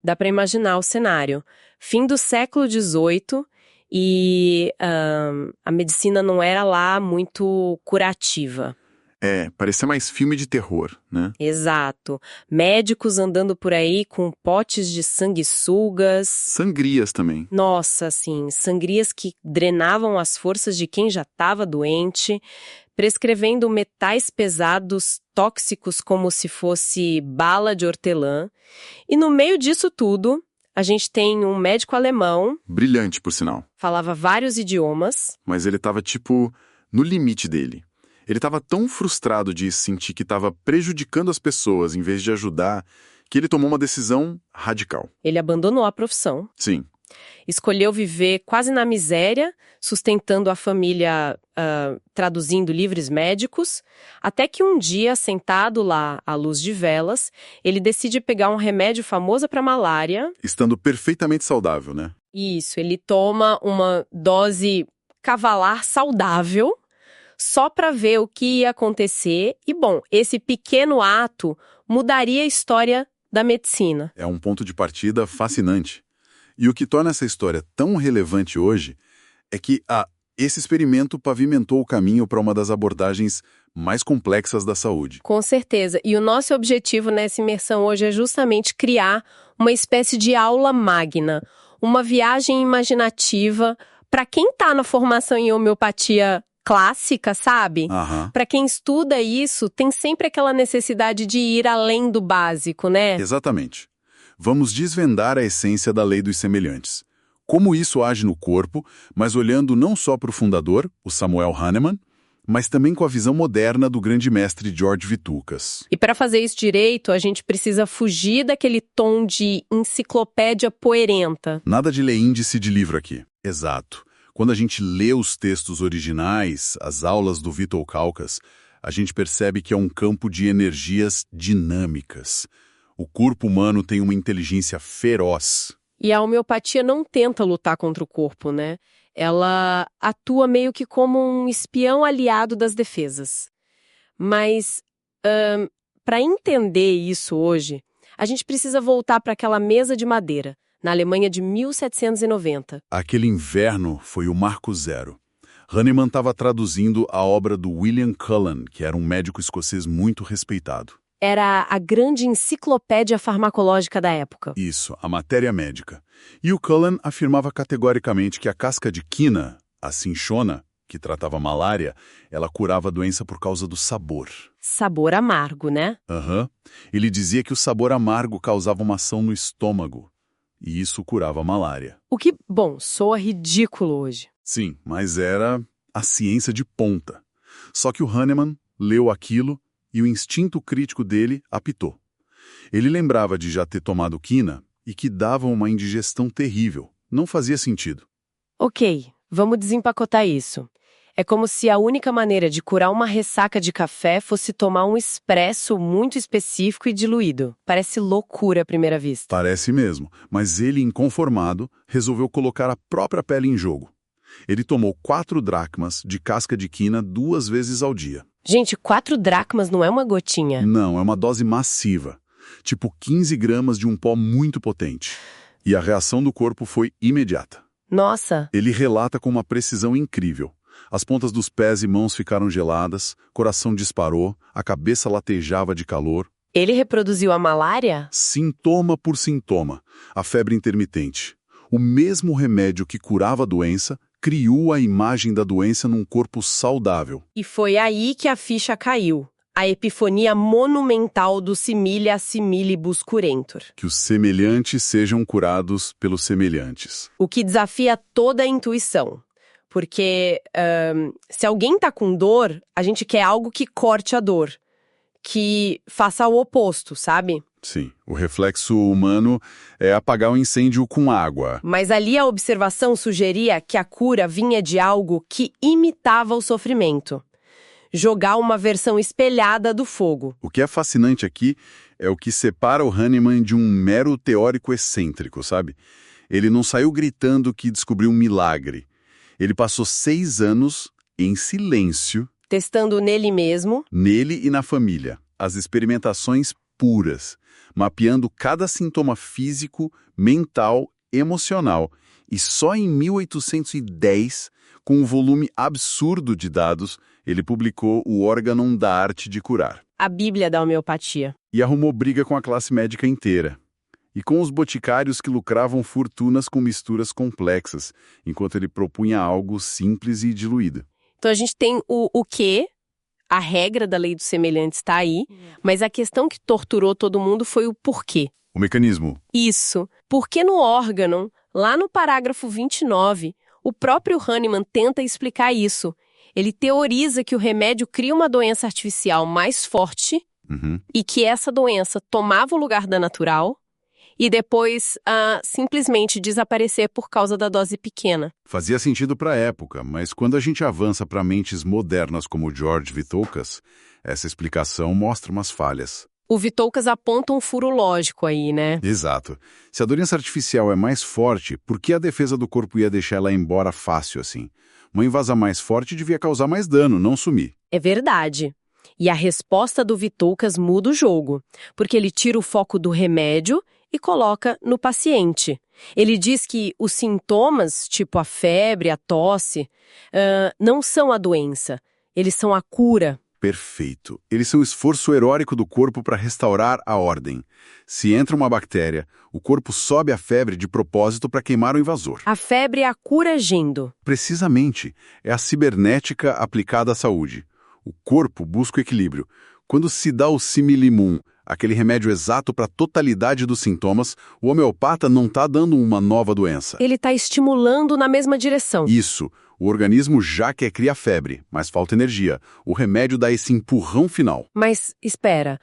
Dá para imaginar o cenário. Fim do século XVIII e a medicina não era lá muito curativa. Parecia mais filme de terror, né? Exato. Médicos andando por aí com potes de sanguessugas. Sangrias também. Nossa, assim, sangrias que drenavam as forças de quem já estava doente, prescrevendo metais pesados, tóxicos como se fosse bala de hortelã. E no meio disso tudo, a gente tem um médico alemão. Brilhante, por sinal. Falava vários idiomas. Mas ele tava, no limite dele. Ele estava tão frustrado de sentir que estava prejudicando as pessoas em vez de ajudar, que ele tomou uma decisão radical. Ele abandonou a profissão. Sim. Escolheu viver quase na miséria, sustentando a família, traduzindo livros médicos, até que um dia, sentado lá à luz de velas, ele decide pegar um remédio famoso para malária. Estando perfeitamente saudável, né? Isso, ele toma uma dose cavalar saudável, só para ver o que ia acontecer. E, bom, esse pequeno ato mudaria a história da medicina. É um ponto de partida fascinante. E o que torna essa história tão relevante hoje é que esse experimento pavimentou o caminho para uma das abordagens mais complexas da saúde. Com certeza. E o nosso objetivo nessa imersão hoje é justamente criar uma espécie de aula magna, uma viagem imaginativa para quem está na formação em homeopatia clássica, sabe? Para quem estuda isso, tem sempre aquela necessidade de ir além do básico, né? Exatamente. Vamos desvendar a essência da lei dos semelhantes. Como isso age no corpo, mas olhando não só para o fundador, o Samuel Hahnemann, mas também com a visão moderna do grande mestre George Vithoulkas. E para fazer isso direito, a gente precisa fugir daquele tom de enciclopédia poerenta. Nada de ler índice de livro aqui. Exato. Quando a gente lê os textos originais, as aulas do Vithoulkas, a gente percebe que é um campo de energias dinâmicas. O corpo humano tem uma inteligência feroz. E a homeopatia não tenta lutar contra o corpo, né? Ela atua meio que como um espião aliado das defesas. Mas, para entender isso hoje, a gente precisa voltar para aquela mesa de madeira, na Alemanha de 1790. Aquele inverno foi o marco zero. Hahnemann estava traduzindo a obra do William Cullen, que era um médico escocês muito respeitado. Era a grande enciclopédia farmacológica da época. Isso, a matéria médica. E o Cullen afirmava categoricamente que a casca de quina, a cinchona, que tratava malária, ela curava a doença por causa do sabor. Sabor amargo, né? Ele dizia que o sabor amargo causava uma ação no estômago. E isso curava a malária. O que, bom, soa ridículo hoje. Sim, mas era a ciência de ponta. Só que o Hahnemann leu aquilo e o instinto crítico dele apitou. Ele lembrava de já ter tomado quina e que dava uma indigestão terrível. Não fazia sentido. Ok, vamos desempacotar isso. É como se a única maneira de curar uma ressaca de café fosse tomar um expresso muito específico e diluído. Parece loucura à primeira vista. Parece mesmo, mas ele, inconformado, resolveu colocar a própria pele em jogo. Ele tomou 4 dracmas de casca de quina 2 vezes ao dia. Gente, 4 dracmas não é uma gotinha. Não, é uma dose massiva. Tipo 15 gramas de um pó muito potente. E a reação do corpo foi imediata. Nossa! Ele relata com uma precisão incrível. As pontas dos pés e mãos ficaram geladas, coração disparou, a cabeça latejava de calor. Ele reproduziu a malária? Sintoma por sintoma. A febre intermitente. O mesmo remédio que curava a doença criou a imagem da doença num corpo saudável. E foi aí que a ficha caiu. A epifania monumental do simile a similibus curentur. Que os semelhantes sejam curados pelos semelhantes. O que desafia toda a intuição. Porque se alguém está com dor, a gente quer algo que corte a dor. Que faça o oposto, sabe? Sim, o reflexo humano é apagar o incêndio com água. Mas ali a observação sugeria que a cura vinha de algo que imitava o sofrimento. Jogar uma versão espelhada do fogo. O que é fascinante aqui é o que separa o Hahnemann de um mero teórico excêntrico, sabe? Ele não saiu gritando que descobriu um milagre. Ele passou 6 anos em silêncio. Testando nele mesmo. Nele e na família. As experimentações puras, mapeando cada sintoma físico, mental, emocional. E só em 1810, com um volume absurdo de dados, ele publicou o Organon da Arte de Curar. A Bíblia da homeopatia. E arrumou briga com a classe médica inteira. E com os boticários que lucravam fortunas com misturas complexas, enquanto ele propunha algo simples e diluído. Então a gente tem o quê? A regra da lei dos semelhantes está aí, mas a questão que torturou todo mundo foi o porquê. O mecanismo. Isso. Porque no Organon, lá no parágrafo 29, o próprio Hahnemann tenta explicar isso. Ele teoriza que o remédio cria uma doença artificial mais forte e que essa doença tomava o lugar da natural e depois simplesmente desaparecer por causa da dose pequena. Fazia sentido para a época, mas quando a gente avança para mentes modernas como George Vithoulkas, essa explicação mostra umas falhas. O Vithoulkas aponta um furo lógico aí, né? Exato. Se a doença artificial é mais forte, por que a defesa do corpo ia deixar ela embora fácil assim? Uma invasão mais forte devia causar mais dano, não sumir. É verdade. E a resposta do Vithoulkas muda o jogo, porque ele tira o foco do remédio e coloca no paciente. Ele diz que os sintomas, tipo a febre, a tosse, não são a doença, eles são a cura. Perfeito. Eles são o esforço heróico do corpo para restaurar a ordem. Se entra uma bactéria, o corpo sobe a febre de propósito para queimar o invasor. A febre é a cura agindo. Precisamente. É a cibernética aplicada à saúde. O corpo busca o equilíbrio. Quando se dá o similimum, aquele remédio exato para a totalidade dos sintomas, o homeopata não está dando uma nova doença. Ele está estimulando na mesma direção. Isso. O organismo já quer criar febre, mas falta energia. O remédio dá esse empurrão final. Mas, espera,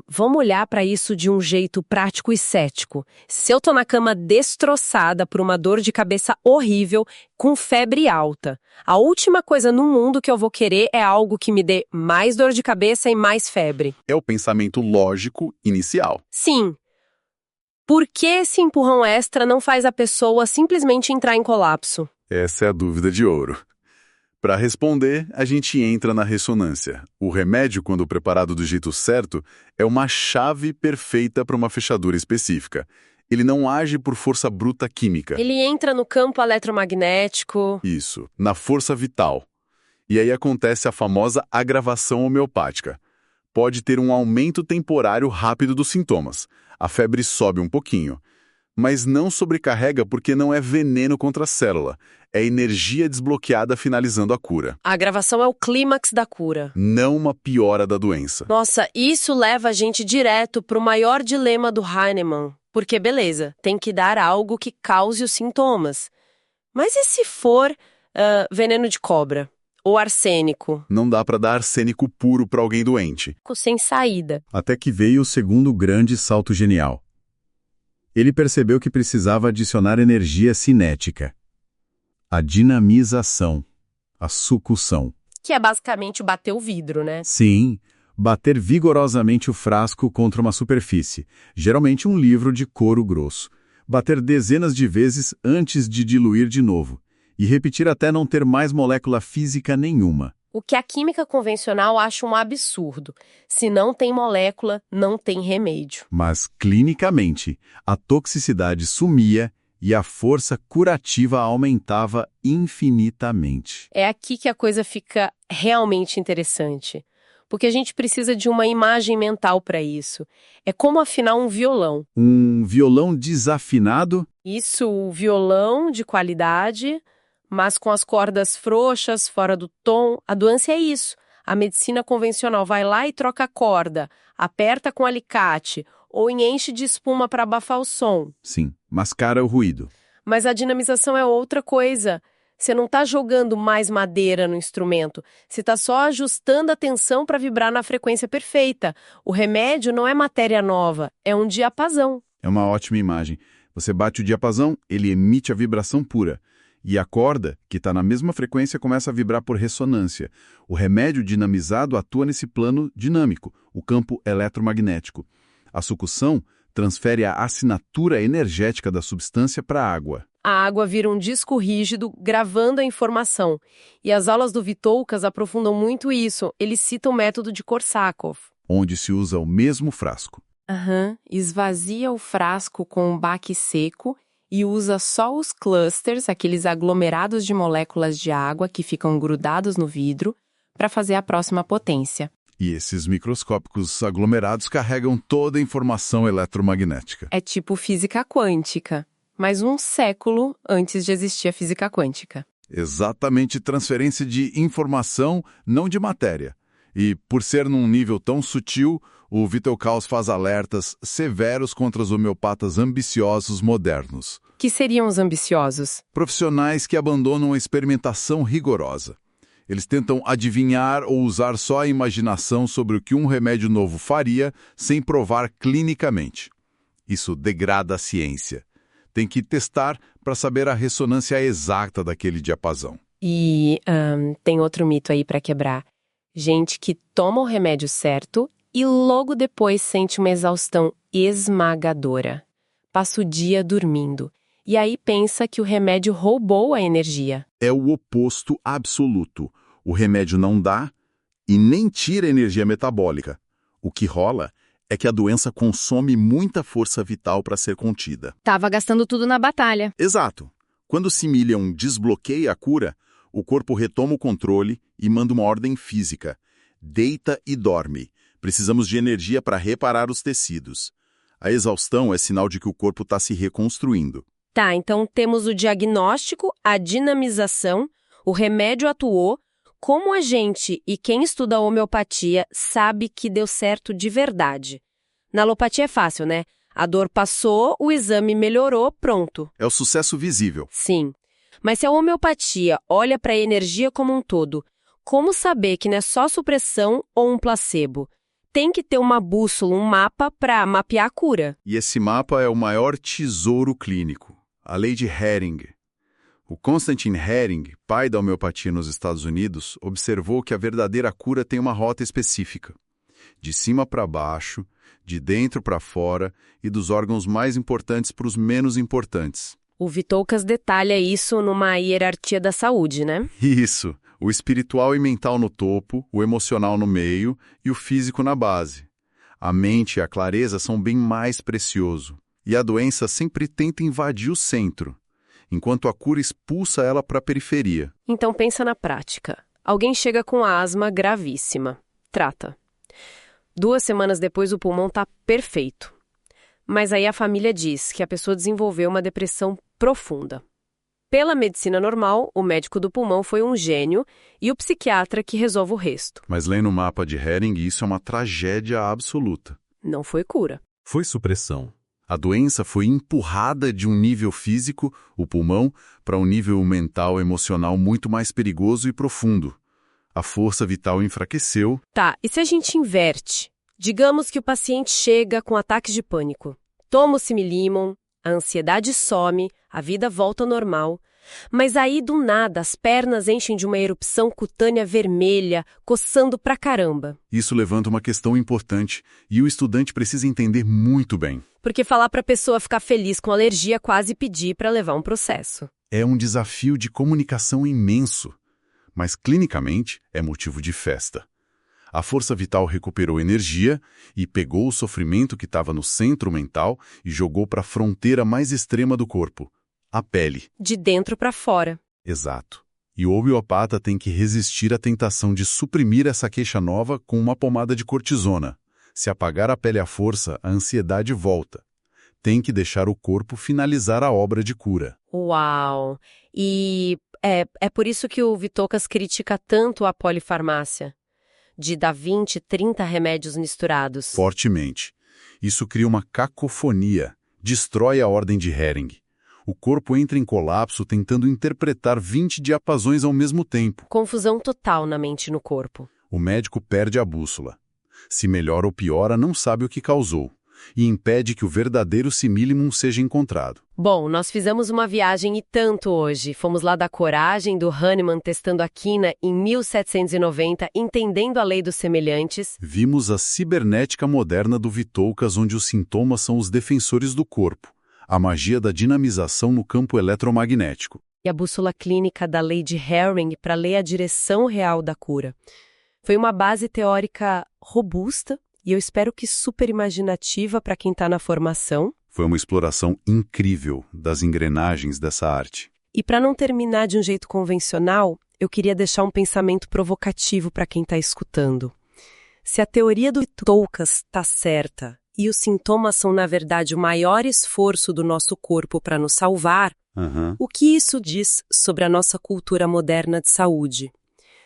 vamos olhar para isso de um jeito prático e cético. Se eu tô na cama destroçada por uma dor de cabeça horrível, com febre alta, a última coisa no mundo que eu vou querer é algo que me dê mais dor de cabeça e mais febre. É o pensamento lógico inicial. Sim. Por que esse empurrão extra não faz a pessoa simplesmente entrar em colapso? Essa é a dúvida de ouro. Para responder, a gente entra na ressonância. O remédio, quando preparado do jeito certo, é uma chave perfeita para uma fechadura específica. Ele não age por força bruta química. Ele entra no campo eletromagnético. Isso, na força vital. E aí acontece a famosa agravação homeopática. Pode ter um aumento temporário rápido dos sintomas. A febre sobe um pouquinho. Mas não sobrecarrega porque não é veneno contra a célula. É energia desbloqueada finalizando a cura. A agravação é o clímax da cura. Não uma piora da doença. Nossa, isso leva a gente direto para o maior dilema do Hahnemann. Porque, beleza, tem que dar algo que cause os sintomas. Mas e se for veneno de cobra? Ou arsênico? Não dá para dar arsênico puro para alguém doente. Sem saída. Até que veio o segundo grande salto genial. Ele percebeu que precisava adicionar energia cinética. A dinamização. A sucção. Que é basicamente bater o vidro, né? Sim, bater vigorosamente o frasco contra uma superfície, geralmente um livro de couro grosso. Bater dezenas de vezes antes de diluir de novo. E repetir até não ter mais molécula física nenhuma. O que a química convencional acha um absurdo. Se não tem molécula, não tem remédio. Mas, clinicamente, a toxicidade sumia e a força curativa aumentava infinitamente. É aqui que a coisa fica realmente interessante. Porque a gente precisa de uma imagem mental para isso. É como afinar um violão. Um violão desafinado? Isso, o violão de qualidade, mas com as cordas frouxas, fora do tom. A doença é isso. A medicina convencional vai lá e troca a corda, aperta com alicate ou enche de espuma para abafar o som. Sim, mascara o ruído. Mas a dinamização é outra coisa. Você não está jogando mais madeira no instrumento. Você está só ajustando a tensão para vibrar na frequência perfeita. O remédio não é matéria nova, é um diapasão. É uma ótima imagem. Você bate o diapasão, ele emite a vibração pura. E a corda, que está na mesma frequência, começa a vibrar por ressonância. O remédio dinamizado atua nesse plano dinâmico, o campo eletromagnético. A sucção transfere a assinatura energética da substância para a água. A água vira um disco rígido, gravando a informação. E as aulas do Vithoulkas aprofundam muito isso. Ele cita o método de Korsakoff. onde se usa o mesmo frasco. Esvazia o frasco com um baque seco e usa só os clusters, aqueles aglomerados de moléculas de água que ficam grudados no vidro, para fazer a próxima potência. E esses microscópicos aglomerados carregam toda a informação eletromagnética. É tipo física quântica, mas um século antes de existir a física quântica. Exatamente, transferência de informação, não de matéria. E, por ser num nível tão sutil, o Vittelkraus faz alertas severos contra os homeopatas ambiciosos modernos. Que seriam os ambiciosos? Profissionais que abandonam a experimentação rigorosa. Eles tentam adivinhar ou usar só a imaginação sobre o que um remédio novo faria sem provar clinicamente. Isso degrada a ciência. Tem que testar para saber a ressonância exata daquele diapasão. E tem outro mito aí para quebrar. Gente que toma o remédio certo e logo depois sente uma exaustão esmagadora. Passa o dia dormindo. E aí pensa que o remédio roubou a energia. É o oposto absoluto. O remédio não dá e nem tira energia metabólica. O que rola é que a doença consome muita força vital para ser contida. Tava gastando tudo na batalha. Exato. Quando o Similion desbloqueia a cura, o corpo retoma o controle e manda uma ordem física. Deita e dorme. Precisamos de energia para reparar os tecidos. A exaustão é sinal de que o corpo está se reconstruindo. Tá, então temos o diagnóstico, a dinamização, o remédio atuou. Como a gente e quem estuda a homeopatia sabe que deu certo de verdade? Na alopatia é fácil, né? A dor passou, o exame melhorou, pronto. É o sucesso visível. Sim. Mas se a homeopatia olha para a energia como um todo, como saber que não é só supressão ou um placebo? Tem que ter uma bússola, um mapa para mapear a cura. E esse mapa é o maior tesouro clínico, a lei de Hering. O Constantin Hering, pai da homeopatia nos Estados Unidos, observou que a verdadeira cura tem uma rota específica. De cima para baixo, de dentro para fora e dos órgãos mais importantes para os menos importantes. O Vitoukas detalha isso numa hierarquia da saúde, né? Isso. O espiritual e mental no topo, o emocional no meio e o físico na base. A mente e a clareza são bem mais precioso. E a doença sempre tenta invadir o centro, enquanto a cura expulsa ela para a periferia. Então pensa na prática. Alguém chega com asma gravíssima. Trata. 2 semanas depois o pulmão está perfeito. Mas aí a família diz que a pessoa desenvolveu uma depressão profunda. Pela medicina normal, o médico do pulmão foi um gênio e o psiquiatra que resolve o resto. Mas lendo o mapa de Hering, isso é uma tragédia absoluta. Não foi cura. Foi supressão. A doença foi empurrada de um nível físico, o pulmão, para um nível mental, emocional muito mais perigoso e profundo. A força vital enfraqueceu. Tá, e se a gente inverte? Digamos que o paciente chega com ataques de pânico. Toma o Similimon, a ansiedade some, a vida volta ao normal. Mas aí, do nada, as pernas enchem de uma erupção cutânea vermelha, coçando pra caramba. Isso levanta uma questão importante e o estudante precisa entender muito bem. Porque falar pra pessoa ficar feliz com alergia é quase pedir pra levar um processo. É um desafio de comunicação imenso, mas clinicamente é motivo de festa. A força vital recuperou energia e pegou o sofrimento que estava no centro mental e jogou para a fronteira mais extrema do corpo, a pele. De dentro para fora. Exato. E o homeopata tem que resistir à tentação de suprimir essa queixa nova com uma pomada de cortisona. Se apagar a pele à força, a ansiedade volta. Tem que deixar o corpo finalizar a obra de cura. Uau! E é por isso que o Vitoukas critica tanto a polifarmácia. De dar 20, 30 remédios misturados. Fortemente. Isso cria uma cacofonia, destrói a ordem de Hering. O corpo entra em colapso tentando interpretar 20 diapasões ao mesmo tempo. Confusão total na mente e no corpo. O médico perde a bússola. Se melhora ou piora, não sabe o que causou. E impede que o verdadeiro Similimum seja encontrado. Bom, nós fizemos uma viagem e tanto hoje. Fomos lá da coragem do Hahnemann testando a quina em 1790, entendendo a lei dos semelhantes. Vimos a cibernética moderna do Vitoukas, onde os sintomas são os defensores do corpo. A magia da dinamização no campo eletromagnético. E a bússola clínica da lei de Hering para ler a direção real da cura. Foi uma base teórica robusta E eu espero que super imaginativa para quem está na formação. Foi uma exploração incrível das engrenagens dessa arte. E para não terminar de um jeito convencional, eu queria deixar um pensamento provocativo para quem está escutando. Se a teoria do Toukas está certa e os sintomas são, na verdade, o maior esforço do nosso corpo para nos salvar, o que isso diz sobre a nossa cultura moderna de saúde?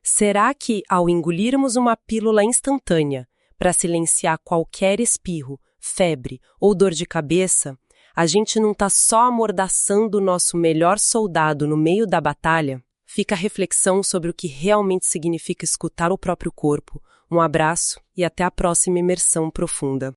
Será que, ao engolirmos uma pílula instantânea para silenciar qualquer espirro, febre ou dor de cabeça, a gente não está só amordaçando o nosso melhor soldado no meio da batalha? Fica a reflexão sobre o que realmente significa escutar o próprio corpo. Um abraço e até a próxima imersão profunda.